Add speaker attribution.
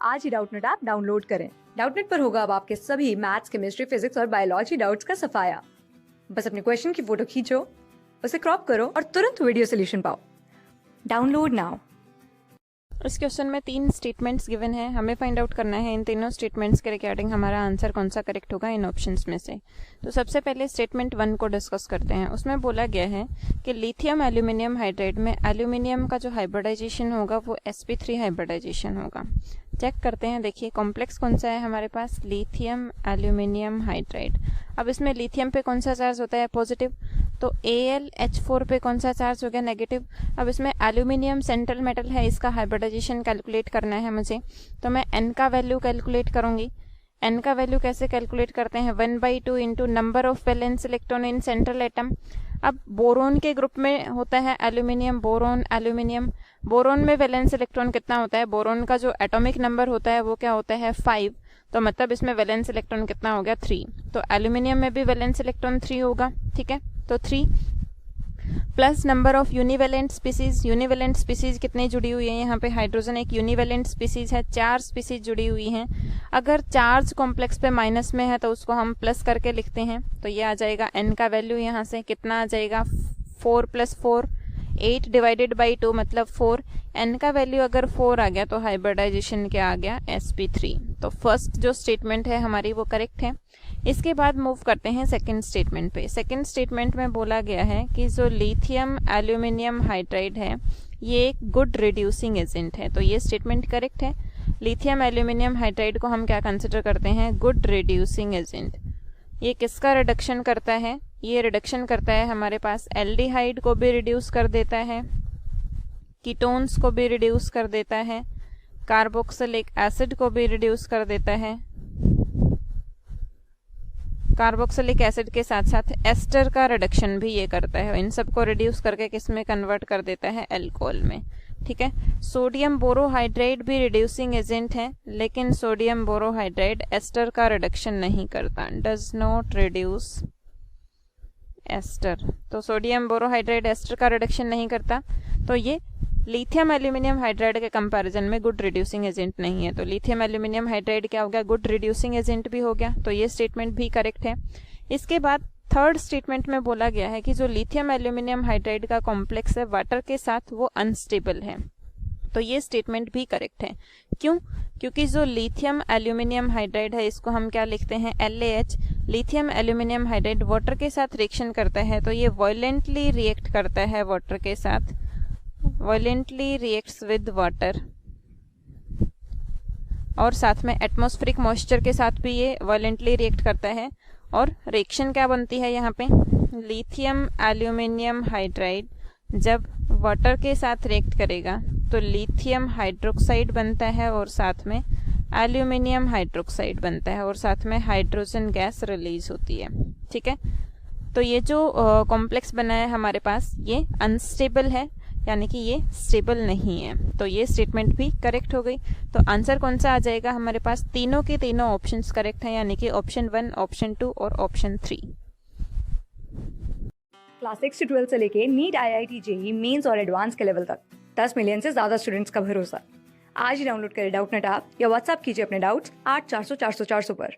Speaker 1: आज ही Doubtnut app download करें। Doubtnut पर होगा अब आपके सभी मैथ्स, केमिस्ट्री, फिजिक्स और बायोलॉजी डाउट्स का सफाया। बस अपने क्वेश्चन की फोटो खींचो, उसे क्रॉप करो और तुरंत वीडियो सोल्यूशन पाओ। Download now.
Speaker 2: इस क्वेश्चन में 3 स्टेटमेंट्स गिवन है, हमें फाइंड आउट करना है इन तीनों स्टेटमेंट्स के रिगार्डिंग हमारा आंसर कौन सा करेक्ट होगा इन ऑप्शंस में से। तो सबसे पहले स्टेटमेंट 1 को डिस्कस करते हैं। उसमें बोला गया है कि लिथियम एल्यूमिनियम हाइड्राइड में एल्यूमिनियम का जो हाइब्रिडाइजेशन होगा वो sp3 हाइब्रिडाइजेशन होगा। चेक करते हैं। देखिए कॉम्प्लेक्स कौन सा है हमारे पास, लिथियम एल्यूमिनियम हाइड्राइड। अब इसमें लिथियम पे कौन सा चार्ज होता है, पॉजिटिव, तो AlH4 पे कौन सा चार्ज हो गया, नेगेटिव। अब इसमें एल्यूमिनियम सेंट्रल मेटल है, इसका हाइब्रिडाइजेशन कैलकुलेट करना है मुझे, तो मैं N का वैल्यू कैलकुलेट करूंगी। N का वैल्यू कैसे कैलकुलेट करते हैं, 1/2 into number of valence electron in central atom. अब बोरोन के ग्रुप में होता है एल्यूमिनियम, बोरोन, एल्यूमिनियम। बोरोन में वैलेंस इलेक्ट्रॉन कितना होता है, बोरोन का जो एटॉमिक नंबर होता है वो क्या होता है, 5। तो मतलब इसमें वैलेंस इलेक्ट्रॉन कितना हो गया, 3। तो एल्यूमिनियम में भी वैलेंस इलेक्ट्रॉन 3 होगा, ठीक है। तो 3 plus number of univalent species. Univalent species कितनी जुड़ी हुई है, यहाँ पे हाइड्रोजन एक यूनिवेलेंट स्पीसीज है, 4 स्पीसीज जुड़ी हुई हैं। अगर चार्ज कॉम्प्लेक्स पे माइनस में है तो उसको हम प्लस करके लिखते हैं, तो ये आ जाएगा N का वैल्यू यहाँ से कितना आ जाएगा, 4 + 4, 8 डिवाइडेड बाई 2 मतलब 4। N का वैल्यू अगर 4 आ गया तो हाइब्रिडाइजेशन क्या आ गया, sp3। तो फर्स्ट जो स्टेटमेंट है हमारी वो करेक्ट है। इसके बाद मूव करते हैं सेकंड स्टेटमेंट पे। सेकंड स्टेटमेंट में बोला गया है कि जो लिथियम एल्यूमिनियम हाइड्राइड है ये एक गुड रिड्यूसिंग एजेंट है। तो ये स्टेटमेंट करेक्ट है। लिथियम एल्यूमिनियम हाइड्राइड को हम क्या कंसिडर करते हैं, गुड रिड्यूसिंग एजेंट। ये किसका रिडक्शन करता है, ये रिडक्शन करता है हमारे पास एल्डिहाइड को भी रिड्यूस कर देता है, कीटोन्स को भी रिड्यूस कर देता है, कार्बोक्सिलिक एसिड को भी रिड्यूस कर देता है। कार्बोक्सिलिक एसिड के साथ साथ एस्टर का रिडक्शन भी ये करता है। इन सबको रिड्यूस करके किस में कन्वर्ट कर देता है, अल्कोहल में, ठीक है। सोडियम बोरोहाइड्राइड भी रिड्यूसिंग एजेंट है, लेकिन सोडियम बोरोहाइड्राइड एस्टर का रिडक्शन नहीं करता, डज नॉट रिड्यूस एस्टर। तो सोडियम बोरोहाइड्राइड एस्टर का रिडक्शन नहीं करता, तो ये लिथियम एल्यूमिनियम हाइड्राइड के कंपैरिजन में गुड रिड्यूसिंग एजेंट नहीं है। तो लिथियम एल्यूमिनियम हाइड्राइड क्या हो गया, गुड रिड्यूसिंग एजेंट भी हो गया। तो ये स्टेटमेंट भी करेक्ट है। इसके बाद थर्ड स्टेटमेंट में बोला गया है कि जो लिथियम एल्यूमिनियम हाइड्राइड का कॉम्प्लेक्स है वाटर के साथ वो अनस्टेबल है। तो ये स्टेटमेंट भी करेक्ट है। क्यों, क्योंकि जो लिथियम एल्यूमिनियम हाइड्राइड है इसको हम क्या लिखते हैं, LaH। Lithium aluminium hydride water के साथ रिएक्शन करता है, तो ये वायलेंटली रिएक्ट करता है वाटर के साथ, वायलेंटली रिएक्ट्स विद वाटर, और साथ में एटमॉस्फेरिक मॉइस्चर के साथ भी ये वायलेंटली रिएक्ट करता है। और रिएक्शन क्या बनती है यहाँ पे, लिथियम एल्यूमिनियम हाइड्राइड जब वाटर के साथ रिएक्ट करेगा तो लिथियम हाइड्रोक्साइड बनता है और साथ में एल्यूमिनियम हाइड्रोक्साइड बनता है और साथ में हाइड्रोजन गैस रिलीज होती है, ठीक है। तो ये जो कॉम्प्लेक्स बना है हमारे पास ये अनस्टेबल है, यानी कि ये स्टेबल नहीं है। तो ये स्टेटमेंट भी करेक्ट हो गई। तो आंसर कौन सा आ जाएगा हमारे पास, तीनों के तीनों ऑप्शंस करेक्ट हैं, यानी कि ऑप्शन 1, ऑप्शन 2 और ऑप्शन 3।
Speaker 1: क्लास 6 से 12 से लेके नीट, IIT, JEE मेंस और एडवांस के लेवल तक 10 मिलियन से ज्यादा स्टूडेंट्स का भरोसा। आज ही डाउनलोड करें डाउटनेट ऐप या व्हाट्सएप कीजिए अपने डाउट्स 8400 400 400 पर।